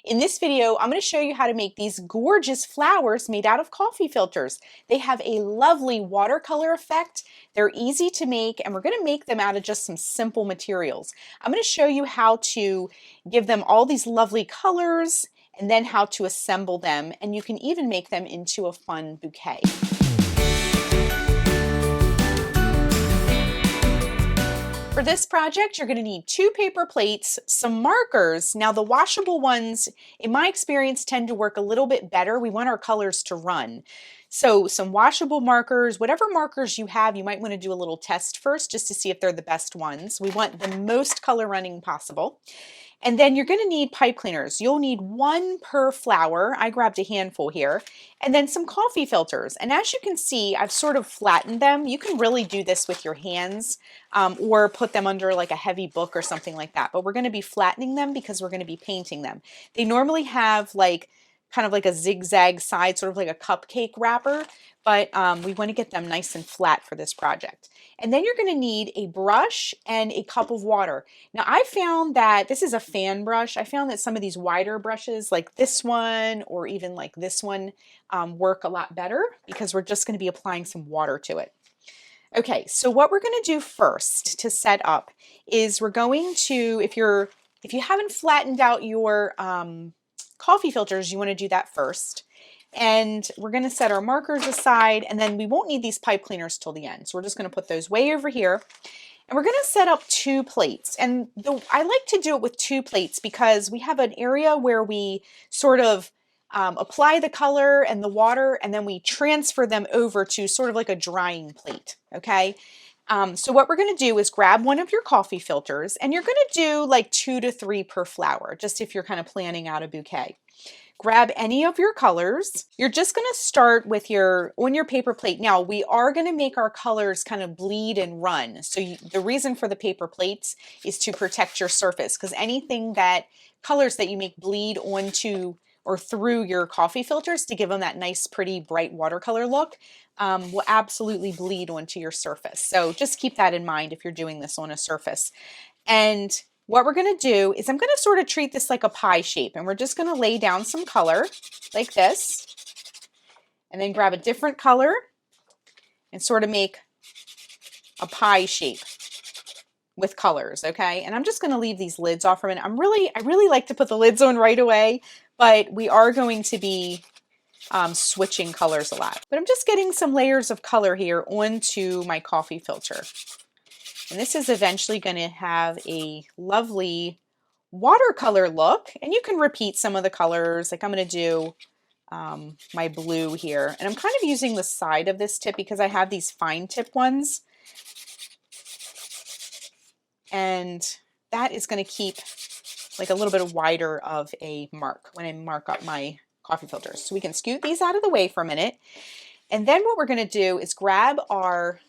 In this video, I'm going to show you how to make these gorgeous flowers made out of coffee filters. They have a lovely watercolor effect. They're easy to make, and we're going to make them out of just some simple materials. I'm going to show you how to give them all these lovely colors and then how to assemble them, and you can even make them into a fun bouquet. For this project, you're going to need 2 paper plates, some markers. Now the washable ones, in my experience, tend to work a little bit better. We want our colors to run. So some washable markers, whatever markers you have, you might want to do a little test first just to see if they're the best ones. We want the most color running possible. And then you're going to need pipe cleaners. You'll need 1 per flower. I grabbed a handful here. And then some coffee filters. And as you can see, I've sort of flattened them. You can really do this with your hands or put them under like a heavy book or something like that. But we're going to be flattening them because we're going to be painting them. They normally have like kind of like a zigzag side, sort of like a cupcake wrapper, but we want to get them nice and flat for this project. And then you're going to need a brush and a cup of water. Now I found that this is a fan brush. I found that some of these wider brushes like this one or even like this one work a lot better because we're just going to be applying some water to it. Okay, so what we're going to do first to set up is we're going to, if you haven't flattened out your coffee filters, you want to do that first. And we're going to set our markers aside, and then we won't need these pipe cleaners till the end. So we're just going to put those way over here. And we're going to set up 2 plates. And I like to do it with 2 plates because we have an area where we sort of apply the color and the water, and then we transfer them over to sort of like a drying plate, okay? So what we're going to do is grab one of your coffee filters, and you're going to do like 2 to 3 per flower, just if you're kind of planning out a bouquet. Grab any of your colors. You're just going to start with on your paper plate. Now we are going to make our colors kind of bleed and run. So the reason for the paper plates is to protect your surface, because colors that you make bleed onto or through your coffee filters to give them that nice, pretty, bright watercolor look will absolutely bleed onto your surface. So just keep that in mind if you're doing this on a surface. And what we're going to do is I'm going to sort of treat this like a pie shape, and we're just going to lay down some color like this, and then grab a different color and sort of make a pie shape with colors, okay? And I'm just going to leave these lids off for a minute. I really like to put the lids on right away, but we are going to be switching colors a lot. But I'm just getting some layers of color here onto my coffee filter. And this is eventually going to have a lovely watercolor look. And you can repeat some of the colors. Like I'm going to do my blue here. And I'm kind of using the side of this tip because I have these fine tip ones. And that is going to keep like a little bit wider of a mark when I mark up my coffee filters. So we can scoot these out of the way for a minute. And then what we're going to do is grab our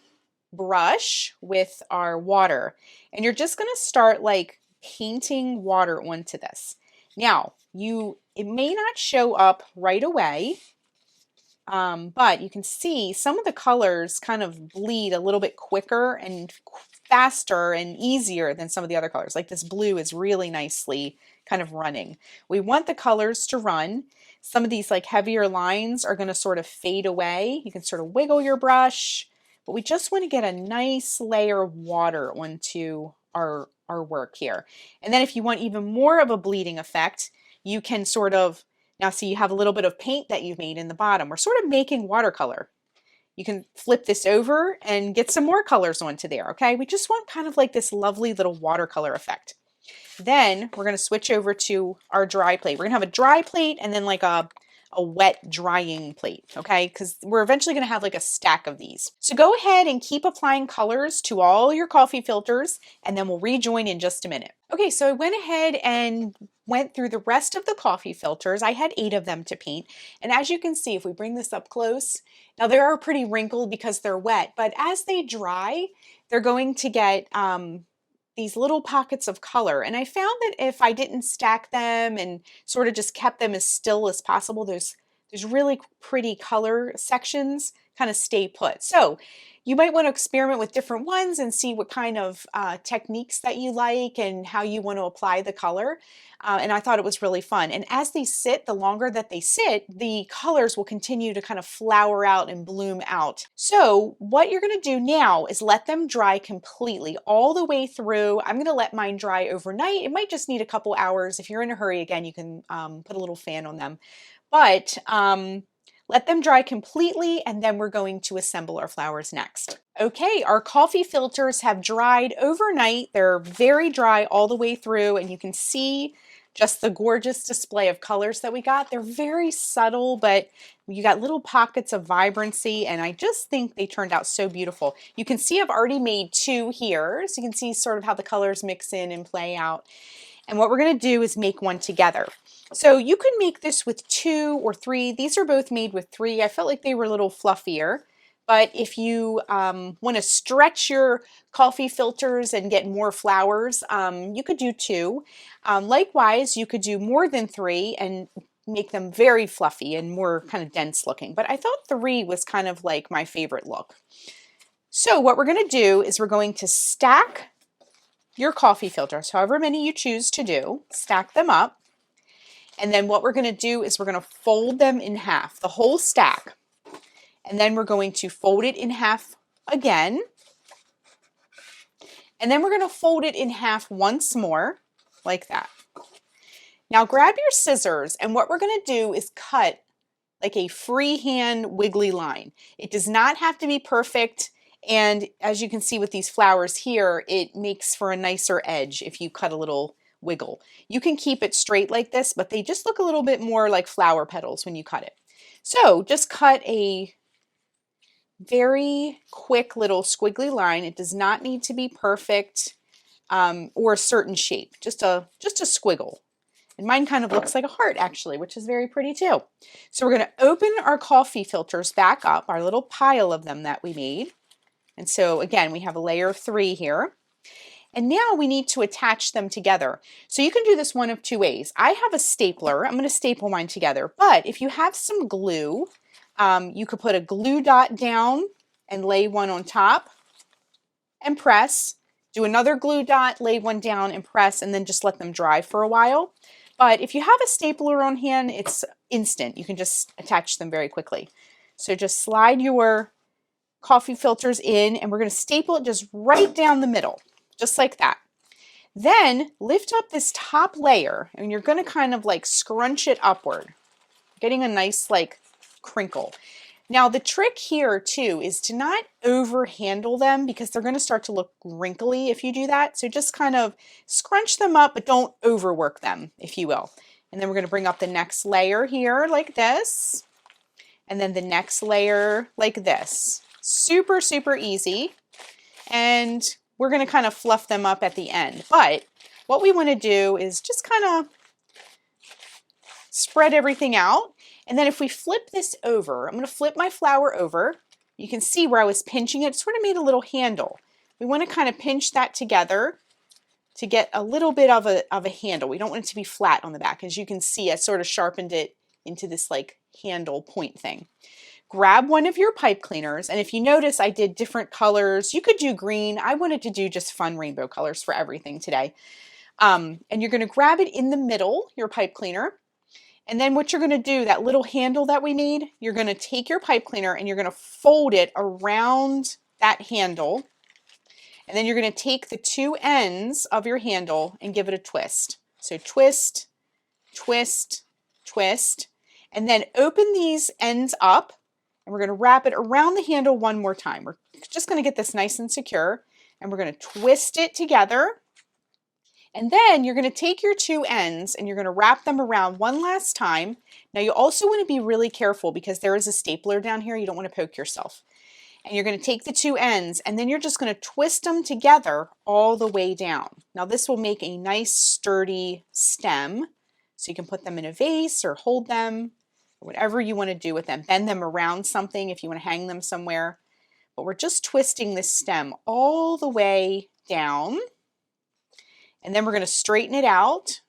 brush with our water, and you're just going to start like painting water onto this. Now it may not show up right away, but you can see some of the colors kind of bleed a little bit quicker and faster and easier than some of the other colors. Like this blue is really nicely kind of running. We want the colors to run. Some of these like heavier lines are going to sort of fade away. You can sort of wiggle your brush, but we just want to get a nice layer of water onto our work here. And then if you want even more of a bleeding effect, you can sort of, now see you have a little bit of paint that you've made in the bottom. We're sort of making watercolor. You can flip this over and get some more colors onto there, okay? We just want kind of like this lovely little watercolor effect. Then we're going to switch over to our dry plate. We're going to have a dry plate and then like a wet drying plate, okay? Because we're eventually going to have like a stack of these. So go ahead and keep applying colors to all your coffee filters, and then we'll rejoin in just a minute. Okay, so I went ahead and went through the rest of the coffee filters. I had 8 of them to paint. And as you can see, if we bring this up close, now they are pretty wrinkled because they're wet, but as they dry, they're going to get these little pockets of color. And I found that if I didn't stack them and sort of just kept them as still as possible, there's really pretty color sections kind of stay put. So you might want to experiment with different ones and see what kind of techniques that you like and how you want to apply the color. And I thought it was really fun. And as they sit, the longer that they sit, the colors will continue to kind of flower out and bloom out. So what you're going to do now is let them dry completely all the way through. I'm going to let mine dry overnight. It might just need a couple hours. If you're in a hurry, again, you can put a little fan on them. But let them dry completely, and then we're going to assemble our flowers next. Okay, our coffee filters have dried overnight. They're very dry all the way through, and you can see just the gorgeous display of colors that we got. They're very subtle, but you got little pockets of vibrancy, and I just think they turned out so beautiful. You can see I've already made 2 here, so you can see sort of how the colors mix in and play out. And what we're going to do is make one together. So you could make this with 2 or 3. These are both made with 3. I felt like they were a little fluffier. But if you want to stretch your coffee filters and get more flowers, you could do 2. Likewise, you could do more than 3 and make them very fluffy and more kind of dense looking. But I thought 3 was kind of like my favorite look. So what we're going to do is we're going to stack your coffee filters, however many you choose to do, stack them up. And then what we're going to do is we're going to fold them in half, the whole stack. And then we're going to fold it in half again. And then we're going to fold it in half once more, like that. Now grab your scissors, and what we're going to do is cut like a freehand wiggly line. It does not have to be perfect. And as you can see with these flowers here, it makes for a nicer edge if you cut a little wiggle. You can keep it straight like this, but they just look a little bit more like flower petals when you cut it. So just cut a very quick little squiggly line. It does not need to be perfect or a certain shape, just a squiggle. And mine kind of looks like a heart actually, which is very pretty too. So we're going to open our coffee filters back up, our little pile of them that we made. And so again, we have a layer of 3 here. And now we need to attach them together. So you can do this one of 2 ways. I have a stapler. I'm going to staple mine together. But if you have some glue, you could put a glue dot down and lay one on top and press. Do another glue dot, lay one down and press, and then just let them dry for a while. But if you have a stapler on hand, it's instant. You can just attach them very quickly. So just slide your coffee filters in, and we're going to staple it just right down the middle, just like that. Then lift up this top layer, and you're going to kind of like scrunch it upward, getting a nice like crinkle. Now the trick here too is to not over handle them because they're going to start to look wrinkly if you do that. So just kind of scrunch them up, but don't overwork them, if you will. And then we're going to bring up the next layer here like this, and then the next layer like this. Super, super easy. And we're going to kind of fluff them up at the end. But what we want to do is just kind of spread everything out. And then if we flip this over, I'm going to flip my flower over. You can see where I was pinching it, sort of made a little handle. We want to kind of pinch that together to get a little bit of a handle. We don't want it to be flat on the back. As you can see, I sort of sharpened it into this like handle point thing. Grab one of your pipe cleaners, and if you notice I did different colors. You could do green. I wanted to do just fun rainbow colors for everything today. And you're going to grab it in the middle, your pipe cleaner, and then what you're going to do, that little handle that we made, you're going to take your pipe cleaner and you're going to fold it around that handle, and then you're going to take the 2 ends of your handle and give it a twist. So twist, twist, twist, and then open these ends up. And we're going to wrap it around the handle one more time. We're just going to get this nice and secure. And we're going to twist it together. And then you're going to take your 2 ends and you're going to wrap them around one last time. Now you also want to be really careful because there is a stapler down here. You don't want to poke yourself. And you're going to take the 2 ends and then you're just going to twist them together all the way down. Now this will make a nice sturdy stem. So you can put them in a vase or hold them. Whatever you want to do with them. Bend them around something if you want to hang them somewhere. But we're just twisting this stem all the way down. And then we're going to straighten it out.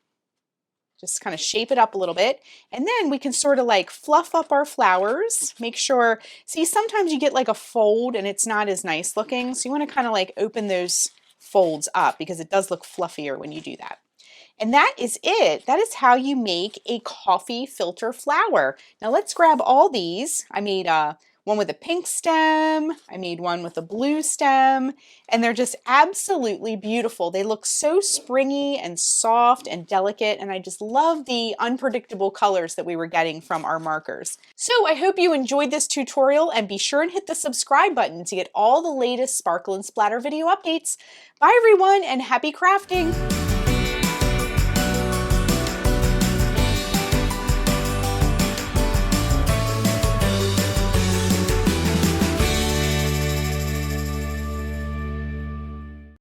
Just kind of shape it up a little bit. And then we can sort of like fluff up our flowers. Make sure, see, sometimes you get like a fold and it's not as nice looking. So you want to kind of like open those folds up because it does look fluffier when you do that. And that is it. That is how you make a coffee filter flower. Now let's grab all these. I made one with a pink stem. I made one with a blue stem. And they're just absolutely beautiful. They look so springy and soft and delicate. And I just love the unpredictable colors that we were getting from our markers. So I hope you enjoyed this tutorial, and be sure and hit the subscribe button to get all the latest Sparkle and Splatter video updates. Bye everyone, and happy crafting!